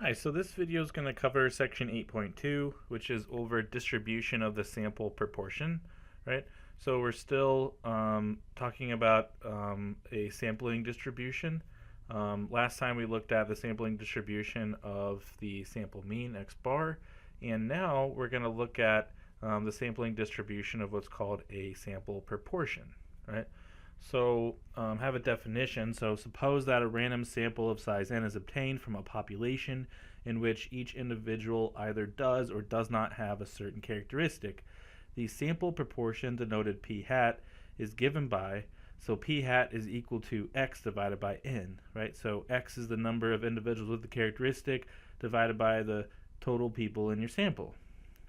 Hi, so this video is going to cover section 8.2, which is over distribution of the sample proportion, right? So we're still talking about a sampling distribution. Last time we looked at the sampling distribution of the sample mean, x bar, and now we're going to look at the sampling distribution of what's called a sample proportion, right? So have a definition. So suppose that a random sample of size n is obtained from a population in which each individual either does or does not have a certain characteristic. The sample proportion, denoted p hat, is given by, so p hat is equal to x divided by n, right? So x is the number of individuals with the characteristic divided by the total people in your sample,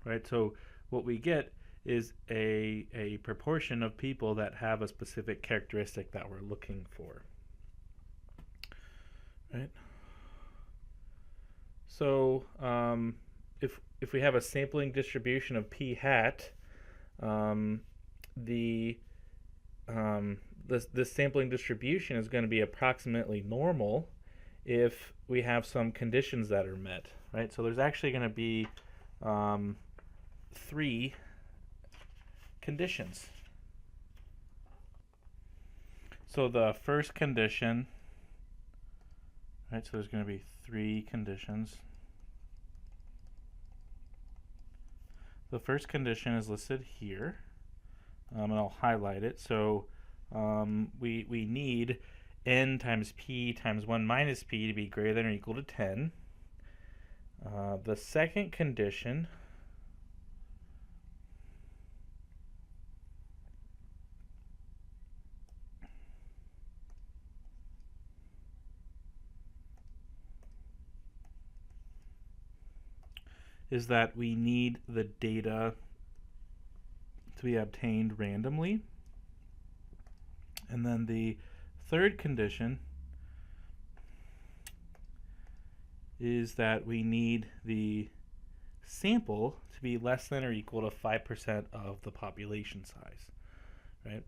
right? So what we get is a proportion of people that have a specific characteristic that we're looking for, right? So if we have a sampling distribution of p hat, this sampling distribution is going to be approximately normal if we have some conditions that are met, right? So there's actually going to be three conditions. So the first condition, right, so there's going to be three conditions. The first condition is listed here, and I'll highlight it. So we need n times p times 1 minus p to be greater than or equal to 10. The second condition is that we need the data to be obtained randomly. And then the third condition is that we need the sample to be less than or equal to 5% of the population size, right?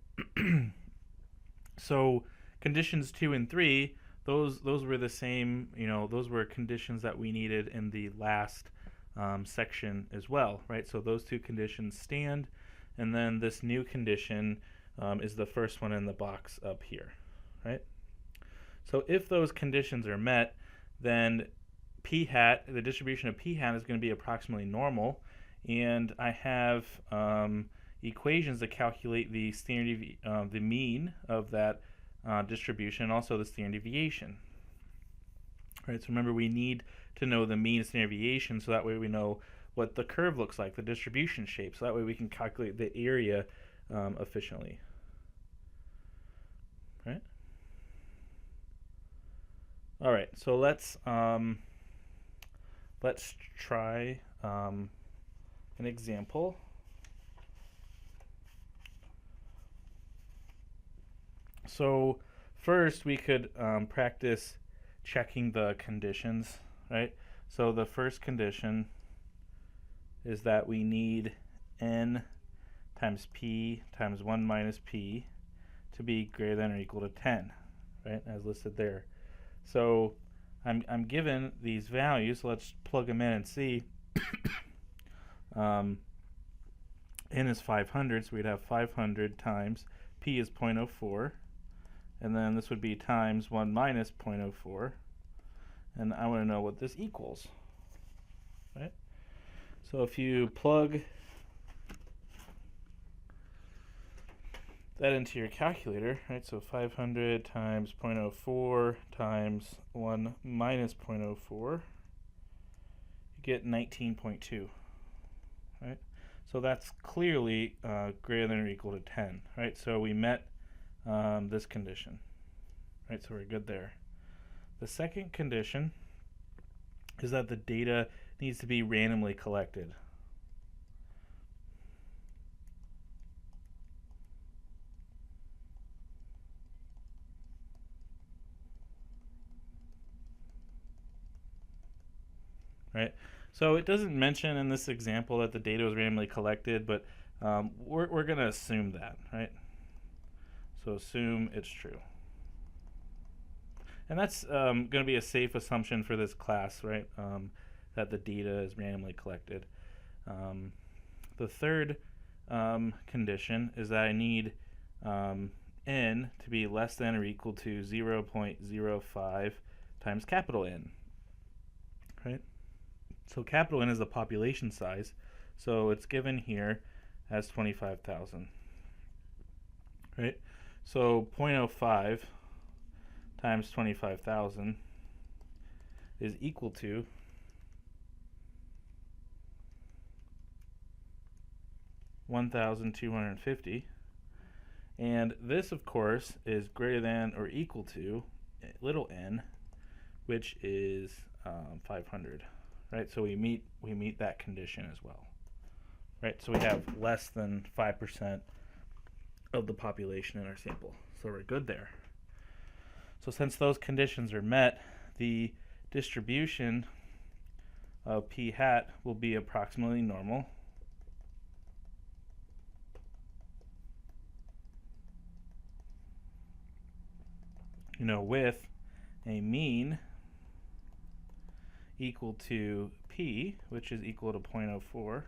So conditions 2 and 3, those were the same, those were conditions that we needed in the last section as well, right? So those two conditions stand, and then this new condition is the first one in the box up here, right? So if those conditions are met, then p hat, the distribution of p hat, is going to be approximately normal, and I have equations to calculate the standard, the mean of that distribution, and also the standard deviation. Right, so remember, we need to know the mean and standard deviation, so that way we know what the curve looks like, the distribution shape, so that way we can calculate the area efficiently. Right. All right, so let's try an example. So first we could practice checking the conditions, right? So the first condition is that we need n times p times 1 minus p to be greater than or equal to 10, right, as listed there. So I'm given these values, so let's plug them in and see. N is 500, so we'd have 500 times p is 0.04, and then this would be times 1 minus 0.04, and I want to know what this equals, right? So if you plug that into your calculator, right, so 500 times 0.04 times 1 minus 0.04, you get 19.2, right? So that's clearly greater than or equal to 10, right? So we met this condition, right? So we're good there. The second condition is that the data needs to be randomly collected. Right? So it doesn't mention in this example that the data was randomly collected, but we're going to assume that, right? So assume it's true. And that's going to be a safe assumption for this class, right? That the data is randomly collected. The third condition is that I need n to be less than or equal to 0.05 times capital N, right? So capital N is the population size, so it's given here as 25,000, right? So 0.05 times 25,000 is equal to 1,250, and this of course is greater than or equal to little n, which is 500, right? So we meet that condition as well, right? So we have less than 5% of the population in our sample, so we're good there. So since those conditions are met, the distribution of p hat will be approximately normal, with a mean equal to p, which is equal to 0.04,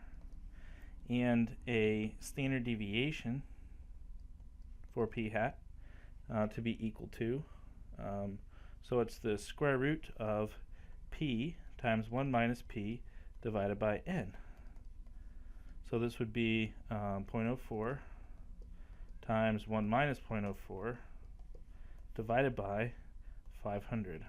and a standard deviation for p hat to be equal to. So it's the square root of p times 1 minus p divided by n. So this would be 0.04 times 1 minus 0.04 divided by 500.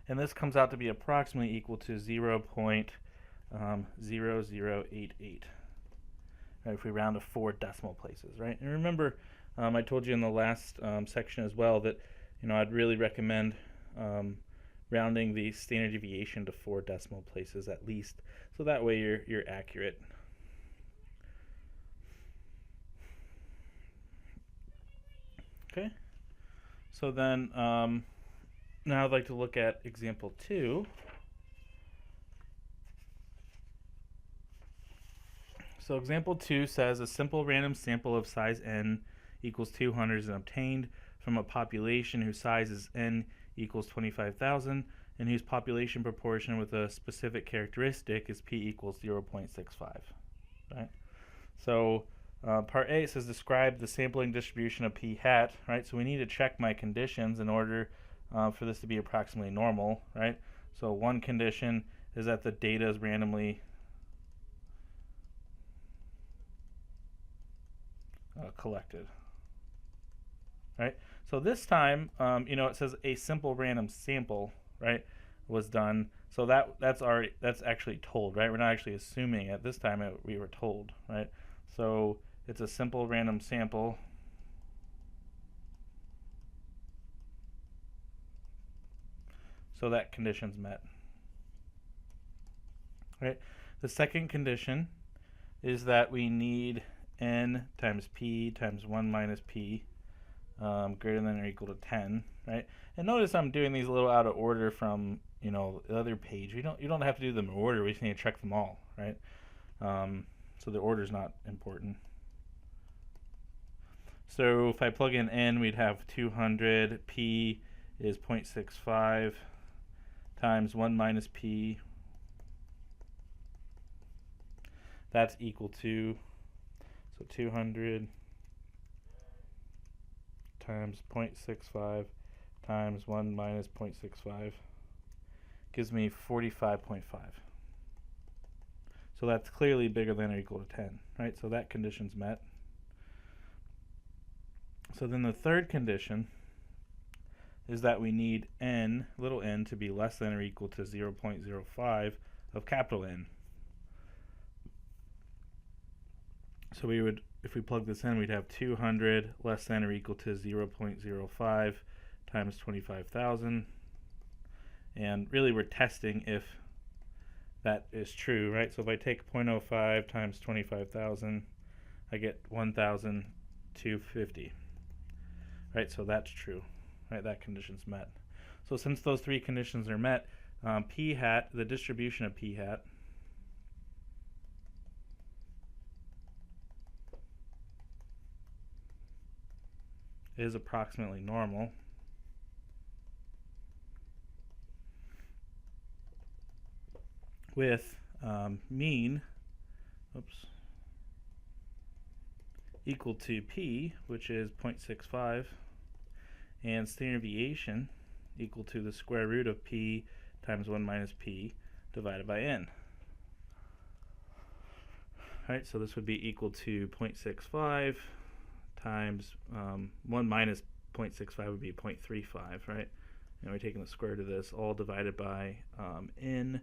And this comes out to be approximately equal to 0.0088. Right, if we round to 4 decimal places, right? And remember, I told you in the last section as well that I'd really recommend rounding the standard deviation to 4 decimal places at least, so that way you're accurate. Okay, so then now I'd like to look at example 2. So example 2 says a simple random sample of size n equals 200 is obtained from a population whose size is n equals 25,000 and whose population proportion with a specific characteristic is p equals 0.65. Right? So part A says describe the sampling distribution of p hat. Right? So we need to check my conditions in order for this to be approximately normal. Right? So one condition is that the data is randomly collected. Right? So this time, it says a simple random sample, right, was done. So that's actually told, right? We're not actually assuming it. This time we were told, right? So it's a simple random sample. So that condition's met. Right? The second condition is that we need n times p times 1 minus p greater than or equal to 10, right? And notice I'm doing these a little out of order from the other page. You don't have to do them in order. We just need to check them all, right? So the order is not important. So if I plug in n, we'd have 200. P is 0.65 times 1 minus p. That's equal to, so 200 times 0.65 times 1 minus 0.65 gives me 45.5. So that's clearly bigger than or equal to 10, right? So that condition's met. So then the third condition is that we need n, little n, to be less than or equal to 0.05 of capital N. So we would, if we plug this in, we'd have 200 less than or equal to 0.05 times 25,000. And really we're testing if that is true, right? So if I take 0.05 times 25,000, I get 1,250. Right, so that's true. Right, that condition's met. So since those three conditions are met, p hat, the distribution of p hat, is approximately normal. With mean equal to p, which is 0.65, and standard deviation equal to the square root of p times 1 minus p divided by n. Right, so this would be equal to 0.65 times 1 minus 0.65 would be 0.35, right? And we're taking the square root of this, all divided by n,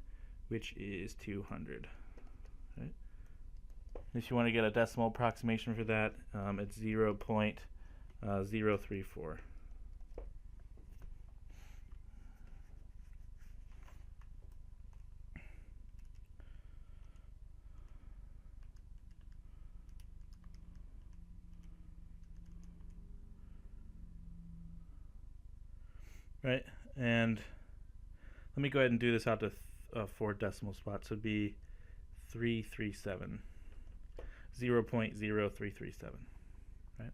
which is 200. Right? If you want to get a decimal approximation for that, it's 0.034. Right, and let me go ahead and do this out to 4 decimal spots. So it'd be 337, 0.0337, right?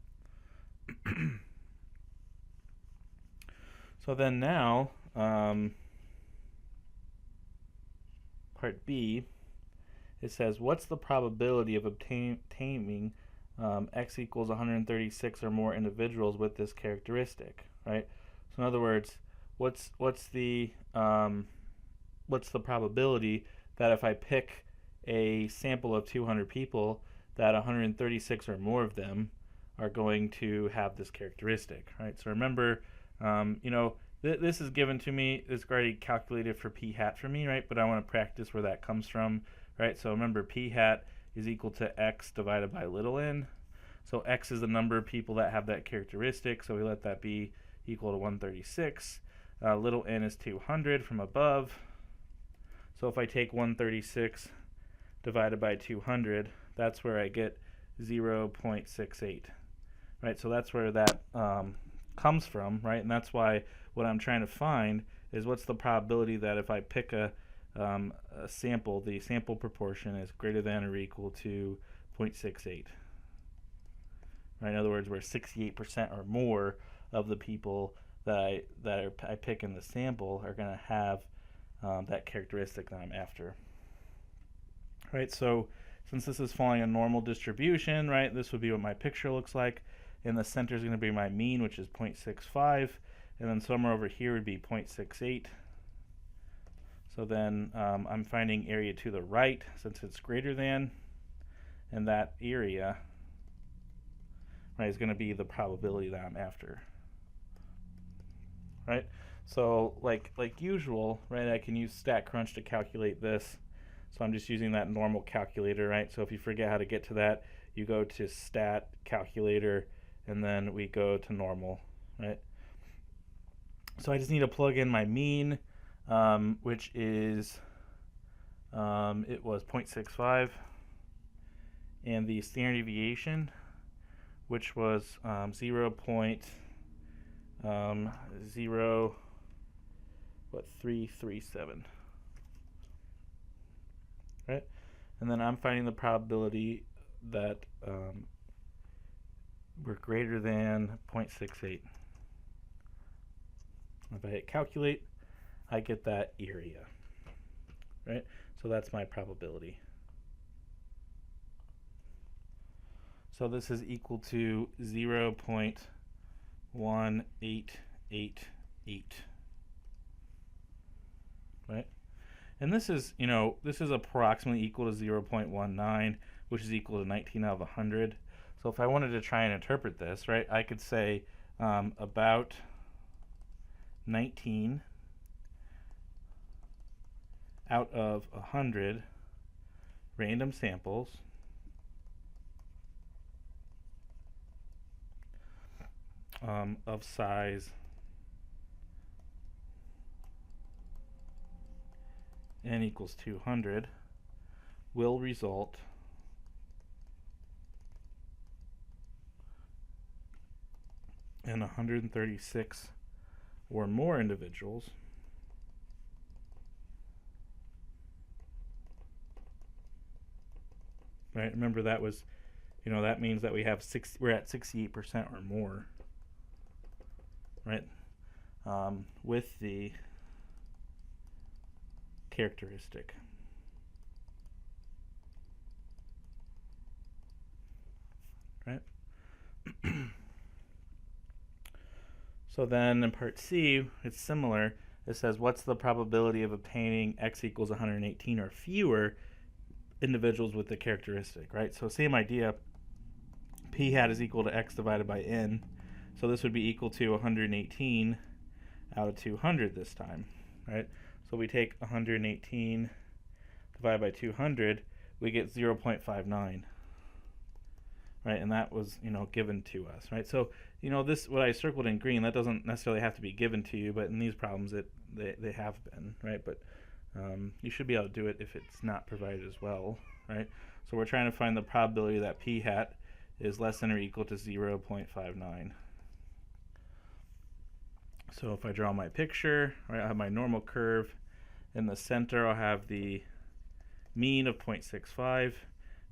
So then now, part B, it says, what's the probability of obtaining x equals 136 or more individuals with this characteristic, right? So in other words, what's the probability that if I pick a sample of 200 people, that 136 or more of them are going to have this characteristic, right? So remember, this is given to me, it's already calculated for p hat for me, right? But I want to practice where that comes from, right? So remember, p hat is equal to x divided by little n. So x is the number of people that have that characteristic, so we let that be equal to 136. Little n is 200 from above. So if I take 136 divided by 200, that's where I get 0.68, right? So that's where that comes from, right? And that's why what I'm trying to find is what's the probability that if I pick a sample, the sample proportion is greater than or equal to 0.68. Right? In other words, where 68% or more of the people that I pick in the sample are going to have that characteristic that I'm after. Right? So since this is following a normal distribution, right, this would be what my picture looks like. In the center is going to be my mean, which is 0.65, and then somewhere over here would be 0.68. So then I'm finding area to the right since it's greater than, and that area, right, is going to be the probability that I'm after. Right? So like usual, right, I can use StatCrunch to calculate this. So I'm just using that normal calculator, right? So if you forget how to get to that, you go to stat calculator and then we go to normal, right? So I just need to plug in my mean, which is it was 0.65, and the standard deviation, which was 0.0337, right? And then I'm finding the probability that we're greater than 0.68. If I hit calculate, I get that area, right? So that's my probability. So this is equal to 0.1888, right? And this is, this is approximately equal to 0.19, which is equal to 19 out of 100. So if I wanted to try and interpret this, right, I could say about 19 out of 100 random samples of size n equals 200 will result in 136 or more individuals right? Remember that was, that means that we're at 68% or more. right, with the characteristic. Right? So then in part C, it's similar. It says, what's the probability of obtaining x equals 118 or fewer individuals with the characteristic, right? So same idea. P hat is equal to x divided by n. So this would be equal to 118 out of 200 this time, right? So we take 118 divided by 200, we get 0.59. Right, and that was, given to us, right? So, this, what I circled in green, that doesn't necessarily have to be given to you, but in these problems, they have been, right? But you should be able to do it if it's not provided as well, right? So we're trying to find the probability that p hat is less than or equal to 0.59. So if I draw my picture, right, I have my normal curve. In the center, I'll have the mean of 0.65.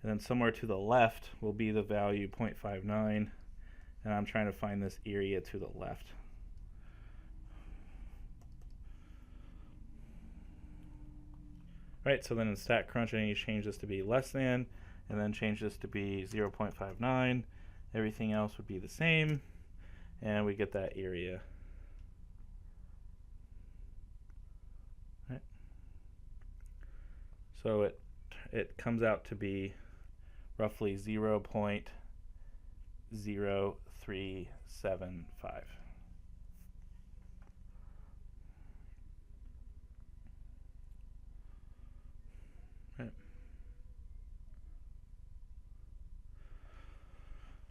And then somewhere to the left will be the value 0.59, and I'm trying to find this area to the left. Right, so then in StatCrunch I need to change this to be less than, and then change this to be 0.59. Everything else would be the same, and we get that area. Right. So it comes out to be roughly 0.0375. Right.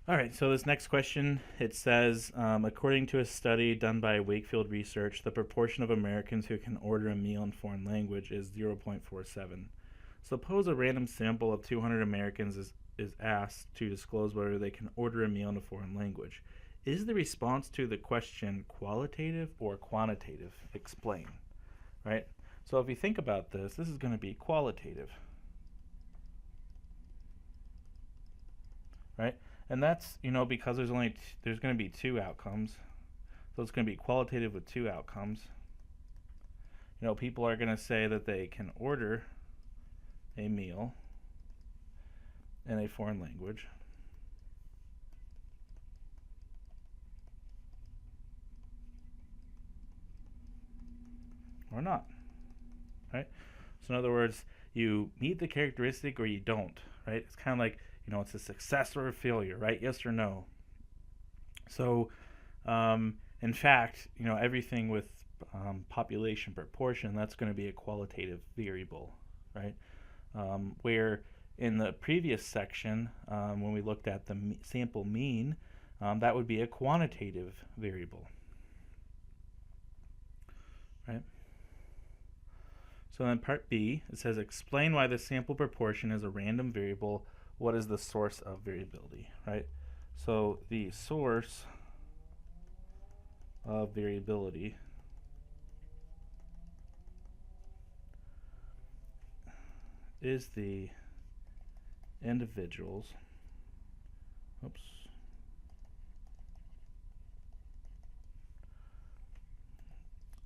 All right, so this next question, it says, according to a study done by Wakefield Research, the proportion of Americans who can order a meal in foreign language is 0.47. Suppose a random sample of 200 Americans is asked to disclose whether they can order a meal in a foreign language. Is the response to the question qualitative or quantitative? Explain. Right? So if you think about this is going to be qualitative. Right? And that's, because there's going to be two outcomes. So it's going to be qualitative with two outcomes. People are going to say that they can order a meal in a foreign language. Or not. Right? So in other words, you meet the characteristic or you don't. Right? It's kind of like, it's a success or a failure, right? Yes or no. So, in fact, everything with population proportion, that's going to be a qualitative variable, right? Where in the previous section, when we looked at the sample mean, that would be a quantitative variable, right? So then part B, it says explain why the sample proportion is a random variable. What is the source of variability, right? So the source of variability is the individuals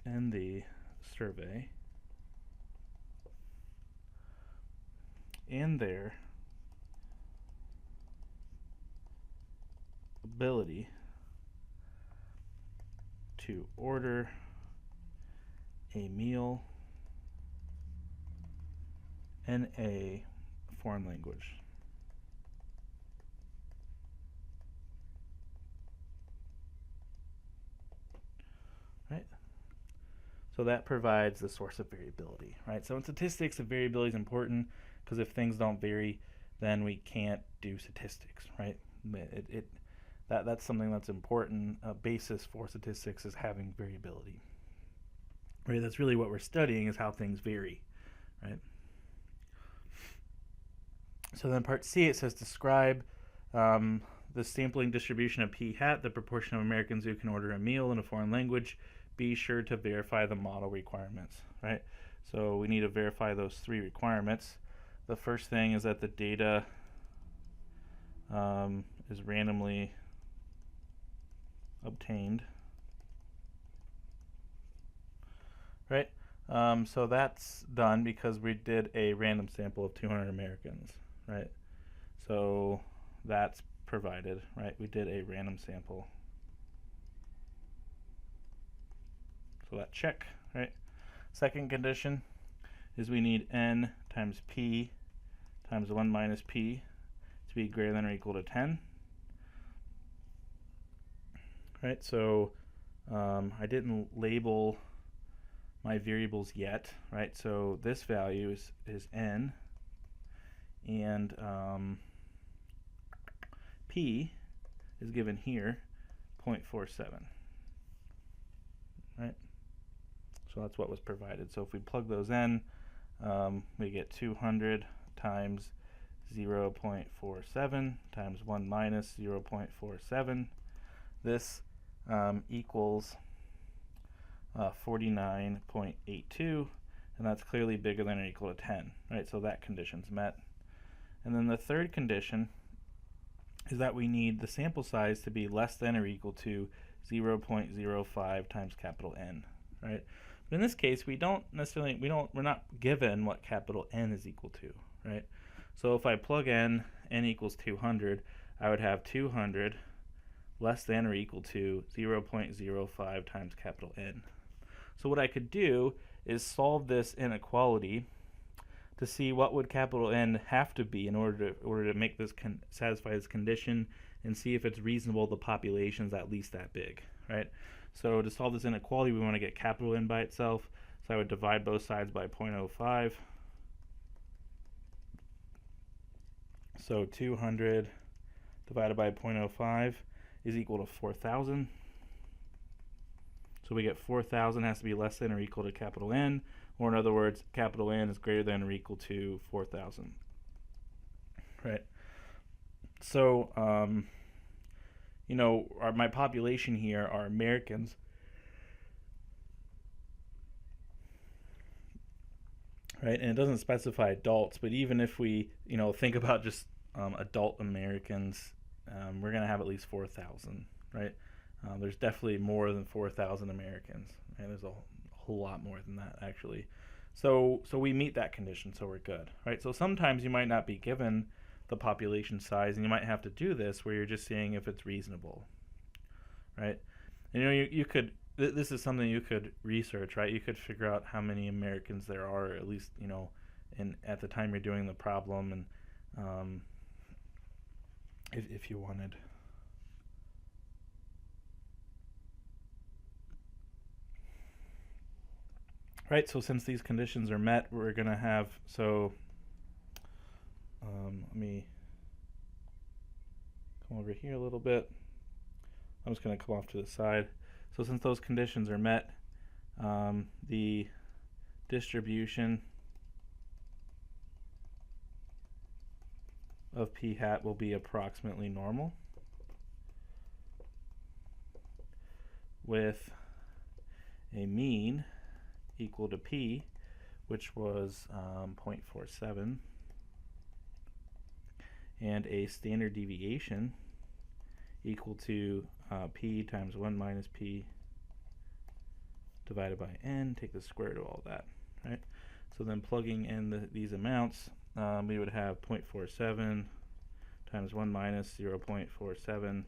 in the survey and their ability to order a meal in a foreign language. Right? So that provides the source of variability, right? So in statistics, the variability is important because if things don't vary, then we can't do statistics, right? That's something that's important. A basis for statistics is having variability. Right? That's really what we're studying is how things vary, right? So then part C, it says describe the sampling distribution of p hat, the proportion of Americans who can order a meal in a foreign language. Be sure to verify the model requirements, right? So we need to verify those three requirements. The first thing is that the data is randomly obtained right? So that's done because we did a random sample of 200 Americans, right? So that's provided, right? We did a random sample. So that check, right? Second condition is we need n times p times 1 minus p to be greater than or equal to 10. Right, so I didn't label my variables yet, right? So this value is n, and p is given here, 0.47, right? So that's what was provided. So if we plug those in, we get 200 times 0.47 times 1 minus 0.47. This equals 49.82, and that's clearly bigger than or equal to 10, right? So that condition's met. And then the third condition is that we need the sample size to be less than or equal to 0.05 times capital N, right? But in this case, we're not given what capital N is equal to, right? So if I plug in n equals 200, I would have 200 less than or equal to 0.05 times capital N. So what I could do is solve this inequality to see what would capital N have to be in order to make this satisfy this condition, and see if it's reasonable the population's at least that big, right? So to solve this inequality, we want to get capital N by itself. So I would divide both sides by 0.05. So 200 divided by 0.05 is equal to 4,000. So we get 4,000 has to be less than or equal to capital N, or in other words, capital N is greater than or equal to 4,000. Right. So, my population here are Americans. Right, and it doesn't specify adults, but even if we, think about just adult Americans, we're going to have at least 4,000, right? There's definitely more than 4,000 Americans, and there's a whole lot more than that, actually. So we meet that condition, so we're good, right? So sometimes you might not be given the population size, and you might have to do this where you're just seeing if it's reasonable, right? And you could, this is something you could research, right? You could figure out how many Americans there are, at least, at the time you're doing the problem, and if you wanted. Right, so since these conditions are met, we're going to have, let me come over here a little bit. I'm just going to come off to the side. So since those conditions are met, the distribution of p hat will be approximately normal, with a mean equal to p, which was 0.47, and a standard deviation equal to p times 1 minus p divided by n, take the square root of all that, right? So then plugging in these amounts, we would have 0.47 times 1 minus 0.47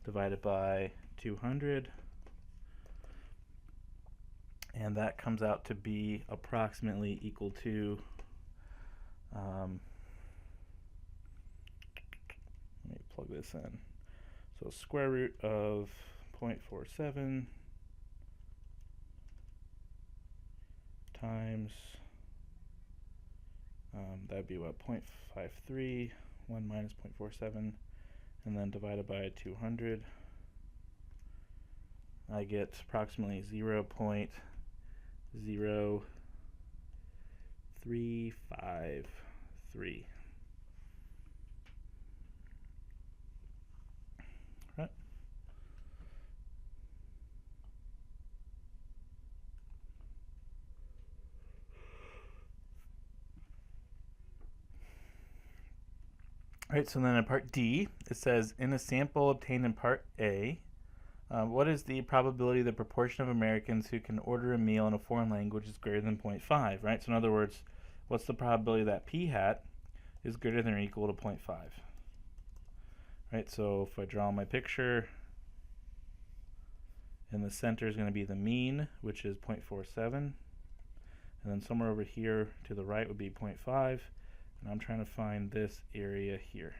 divided by 200, and that comes out to be approximately equal to, let me plug this in. So square root of 0.47 times, that would be what, 0.53, 1 minus 0.47, and then divided by 200. I get approximately 0.0353. Right. All right, so then in part D, it says, in a sample obtained in part A, What is the probability the proportion of Americans who can order a meal in a foreign language is greater than 0.5, right? So in other words, what's the probability that p hat is greater than or equal to 0.5? Right, so if I draw my picture, in the center is going to be the mean, which is 0.47, and then somewhere over here to the right would be 0.5, and I'm trying to find this area here.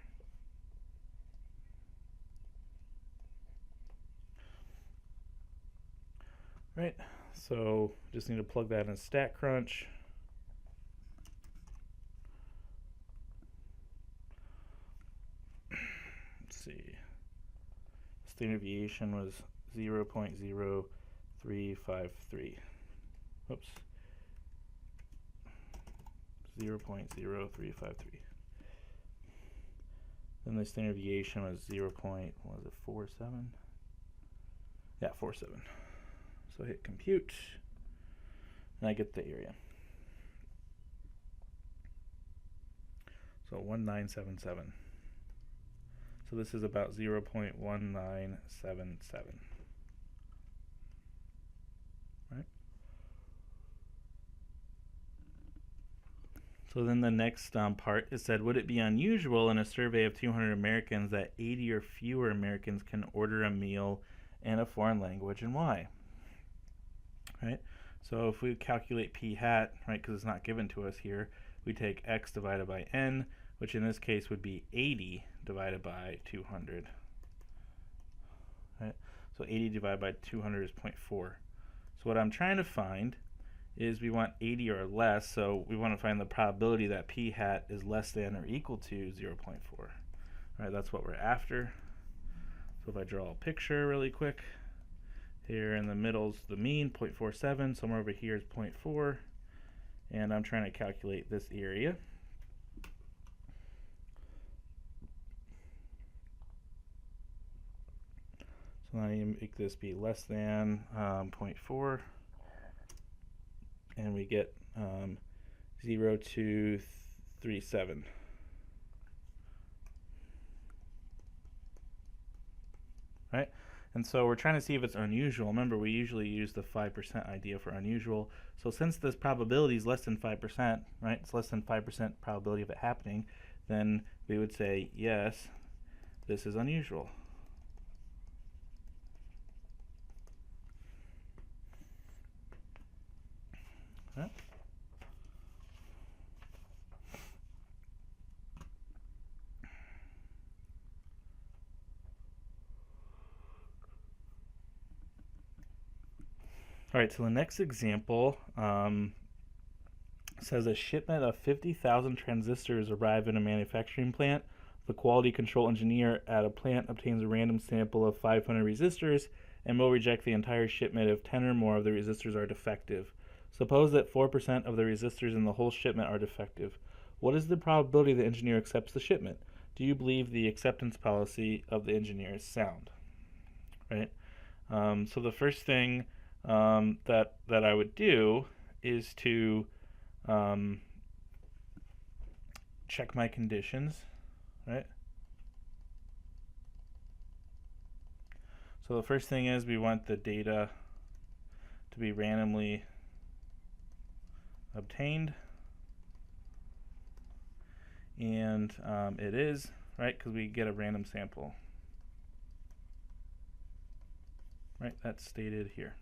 Right, so just need to plug that in StatCrunch. Let's see. Standard deviation was 0.0353. Oops. 0.0353. Then the standard deviation was 0.47? Yeah, 47. So hit compute, and I get the area. So 1977. So this is about 0.1977. Right? So then the next part is said, would it be unusual in a survey of 200 Americans that 80 or fewer Americans can order a meal in a foreign language, and why? Right? So if we calculate p hat, right, because it's not given to us here, we take x divided by n, which in this case would be 80 divided by 200. Right? So 80 divided by 200 is 0.4. So what I'm trying to find is we want 80 or less, so we want to find the probability that p hat is less than or equal to 0.4. Right, that's what we're after. So if I draw a picture really quick, here in the middle's the mean, 0.47, somewhere over here is 0.4, and I'm trying to calculate this area. So now you make this be less than 0.4, and we get 0.237. Right? And so we're trying to see if it's unusual. Remember, we usually use the 5% idea for unusual. So since this probability is less than 5%, right, it's less than 5% probability of it happening, then we would say, yes, this is unusual. Right? All right, so the next example says a shipment of 50,000 transistors arrive in a manufacturing plant. The quality control engineer at a plant obtains a random sample of 500 resistors and will reject the entire shipment if 10 or more of the resistors are defective. Suppose that 4% of the resistors in the whole shipment are defective. What is the probability the engineer accepts the shipment? Do you believe the acceptance policy of the engineer is sound? Right? So the first thing that I would do is to check my conditions, right? So the first thing is we want the data to be randomly obtained, and it is, right, because we get a random sample. Right, that's stated here.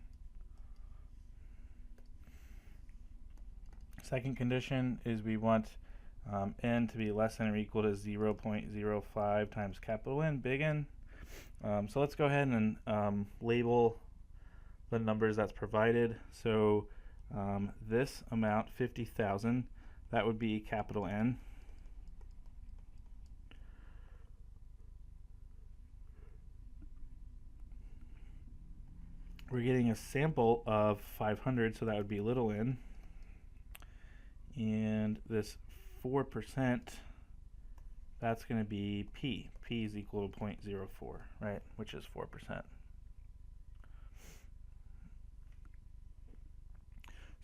Second condition is we want n to be less than or equal to 0.05 times capital N, big N. So let's go ahead and label the numbers that's provided. So this amount, 50,000, that would be capital N. We're getting a sample of 500, so that would be little n. And this 4%, that's going to be p. P is equal to 0.04, right, which is 4%.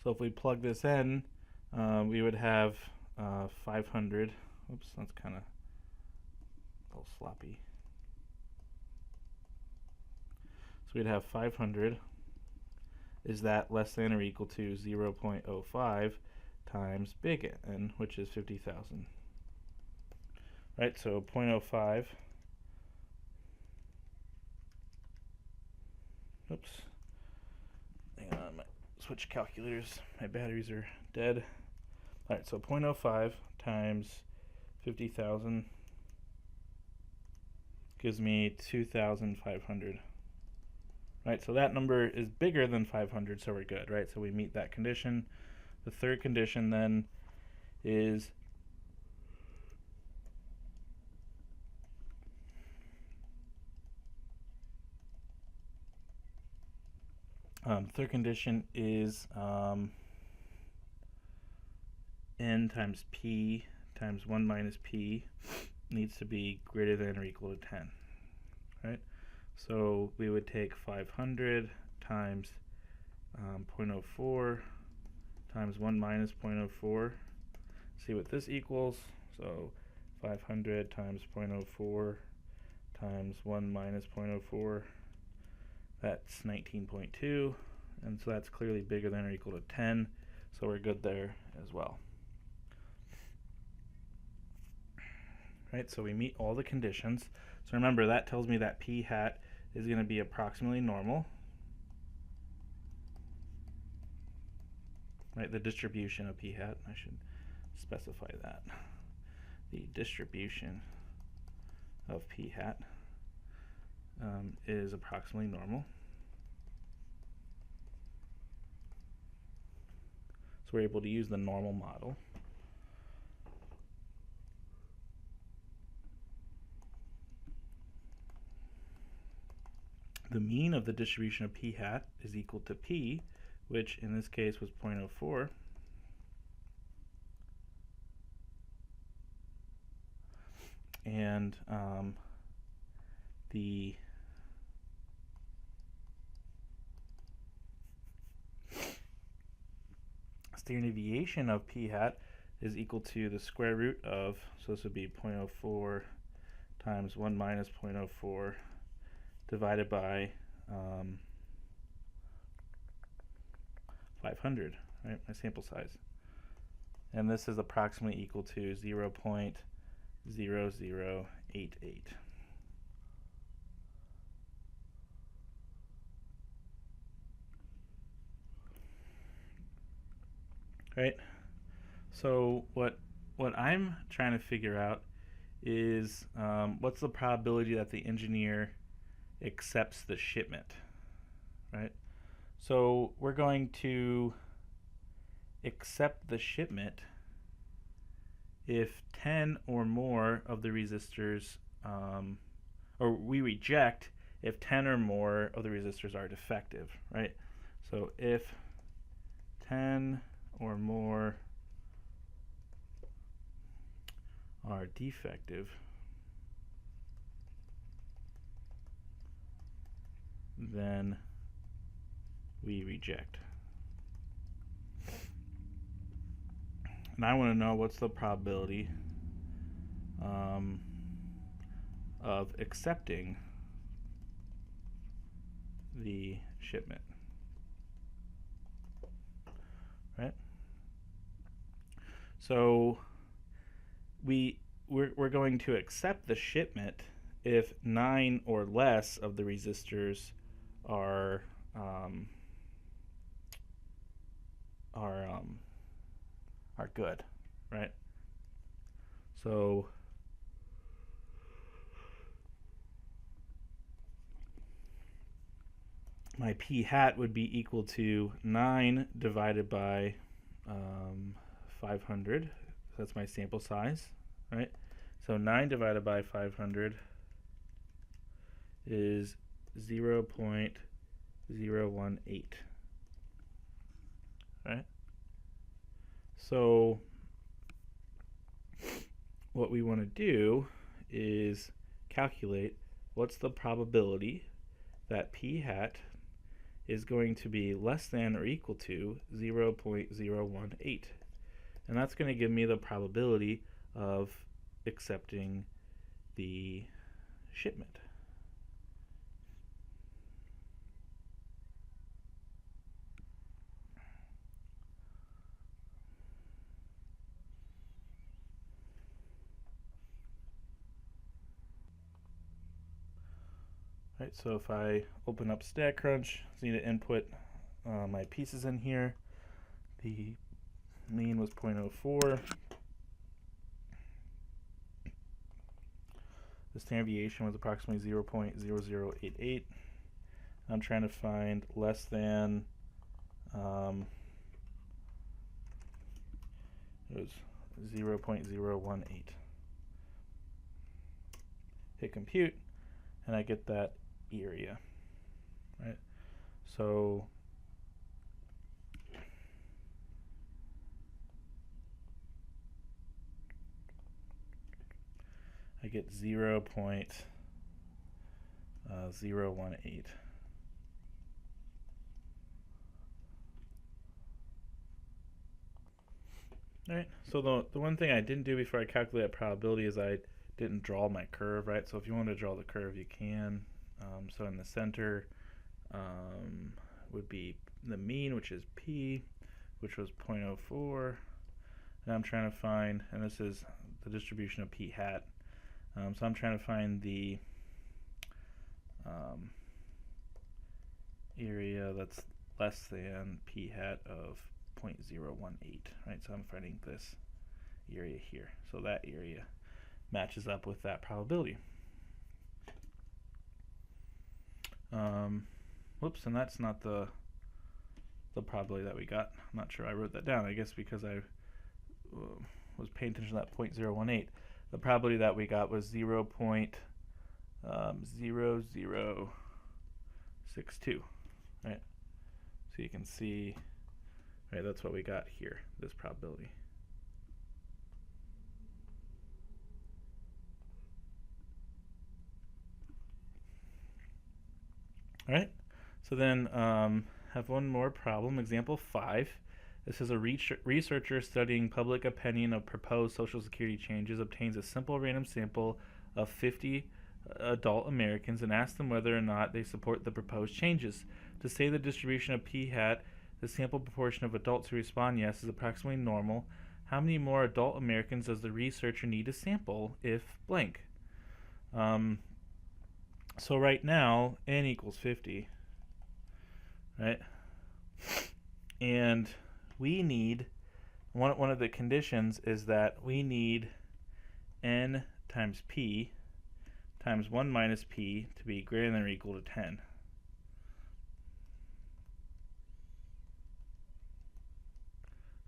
So if we plug this in, we would have 500. Oops, that's kind of a little sloppy. So we'd have 500. Is that less than or equal to 0.05 times big N, which is 50,000? Right, so 0.05. Oops. Hang on, my switch calculators. My batteries are dead. All right, so 0.05 times 50,000 gives me 2,500. Right, so that number is bigger than 500, so we're good, right? So we meet that condition. The third condition then is n times p times 1 minus p needs to be greater than or equal to 10, right? So we would take 500 times 0.04 times 1 minus 0.04, see what this equals. So 500 times 0.04 times 1 minus 0.04, that's 19.2, and so that's clearly bigger than or equal to 10, so we're good there as well. Right, so we meet all the conditions. So remember, that tells me that p hat is going to be approximately normal. Right, the distribution of p hat, I should specify that. The distribution of p hat is approximately normal. So we're able to use the normal model. The mean of the distribution of p hat is equal to p, which in this case was 0.04. And the standard deviation of p hat is equal to the square root of, so this would be 0.04 times 1 minus 0.04 divided by 500, right, my sample size. And this is approximately equal to 0.0088. Right? So what I'm trying to figure out is what's the probability that the engineer accepts the shipment, right? So we're going to accept the shipment if 10 or more of the resistors, or we reject if 10 or more of the resistors are defective, right? So if 10 or more are defective, then we reject. And I want to know what's the probability of accepting the shipment, right? So we're going to accept the shipment if 9 or less of the resistors are good, right? So my p hat would be equal to 9 divided by 500. That's my sample size, right? So 9 divided by 500 is 0.018, right? So what we want to do is calculate what's the probability that p hat is going to be less than or equal to 0.018. And that's going to give me the probability of accepting the shipment. Right, so if I open up StatCrunch, I need to input my pieces in here. The mean was 0.04. The standard deviation was approximately 0.0088. I'm trying to find less than, it was 0.018. Hit compute, and I get that area, right? So I get 0.018. All right, so the one thing I didn't do before I calculated probability is I didn't draw my curve, right? So if you want to draw the curve, you can. So in the center would be the mean, which is P, which was 0.04. And I'm trying to find, and this is the distribution of P hat. So I'm trying to find the area that's less than P hat of 0.018, right? So I'm finding this area here. So that area matches up with that probability. Whoops, and that's not the probability that we got. I'm not sure I wrote that down. I guess because I was paying attention to that 0.018. The probability that we got was 0.0062, right? So you can see, right, that's what we got here, this probability. All right, so then have one more problem, example 5. This is a researcher studying public opinion of proposed Social Security changes obtains a simple random sample of 50 adult Americans and asks them whether or not they support the proposed changes. To say the distribution of P hat, the sample proportion of adults who respond yes is approximately normal, how many more adult Americans does the researcher need to sample if blank? So right now, n equals 50, right? And we need, one of the conditions is that we need n times p times 1 minus p to be greater than or equal to 10.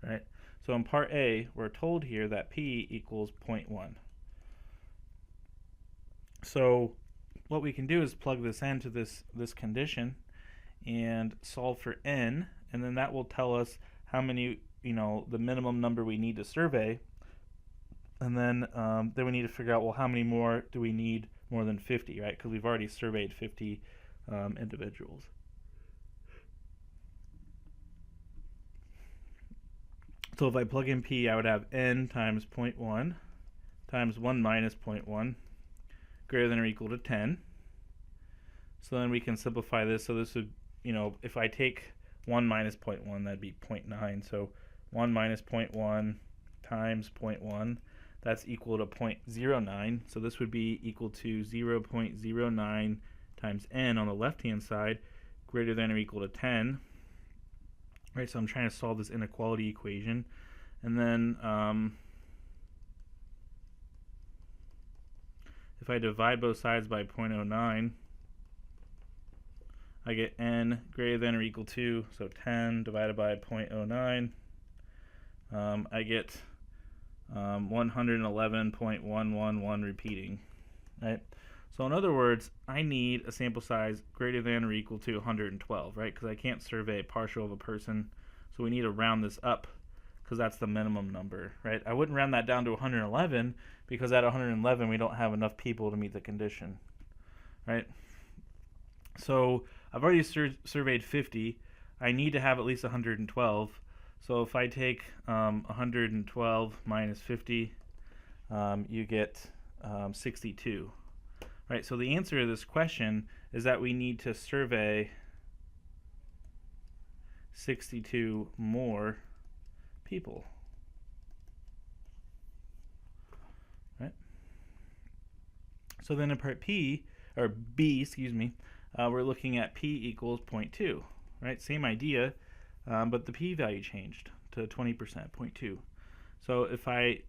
Right? So in part A, we're told here that p equals 0.1. So what we can do is plug this into this condition and solve for n, and then that will tell us how many, the minimum number we need to survey. And then we need to figure out, well, how many more do we need more than 50, right? Because we've already surveyed 50 individuals. So if I plug in p, I would have n times 0.1 times 1 minus 0.1 greater than or equal to 10. So then we can simplify this. So this would, if I take 1 minus 0.1, that'd be 0.9. So 1 minus 0.1 times 0.1, that's equal to 0.09. So this would be equal to 0.09 times n on the left-hand side, greater than or equal to 10. Right, so I'm trying to solve this inequality equation. And then if I divide both sides by 0.09, I get n greater than or equal to, so 10 divided by 0.09, I get 111.111 repeating, right? So in other words, I need a sample size greater than or equal to 112, right? Because I can't survey a partial of a person, so we need to round this up because that's the minimum number, right? I wouldn't round that down to 111 because at 111 we don't have enough people to meet the condition, right? So I've already surveyed 50. I need to have at least 112. So if I take 112 minus 50, you get 62. Right, so the answer to this question is that we need to survey 62 more people. Right? So then in part P, or B, excuse me, we're looking at p equals 0.2, right? Same idea, but the p-value changed to 20%, 0.2. So if I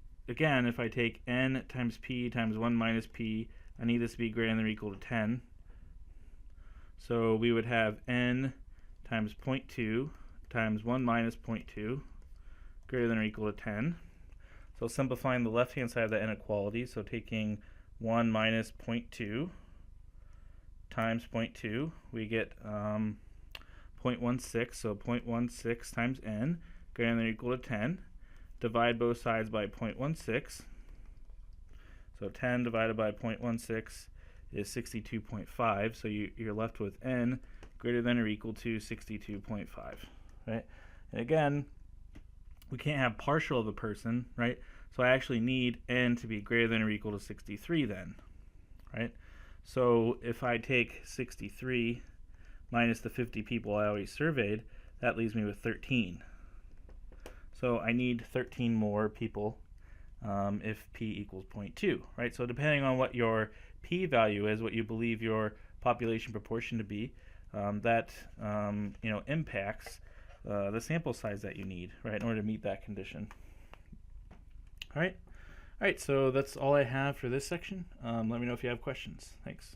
take n times p times 1 minus p, I need this to be greater than or equal to 10. So we would have n times 0.2 times 1 minus 0.2 greater than or equal to 10. So simplifying the left-hand side of the inequality, so taking 1 minus 0.2 times 0.2, we get 0.16, so 0.16 times n greater than or equal to 10. Divide both sides by 0.16. So 10 divided by 0.16 is 62.5. So you're left with n greater than or equal to 62.5, right? And again, we can't have partial of a person, right? So I actually need n to be greater than or equal to 63 then, right? So if I take 63 minus the 50 people I already surveyed, that leaves me with 13. So I need 13 more people if p equals 0.2, right? So depending on what your p-value is, what you believe your population proportion to be, that impacts the sample size that you need, right, in order to meet that condition. All right, so that's all I have for this section. Let me know if you have questions. Thanks.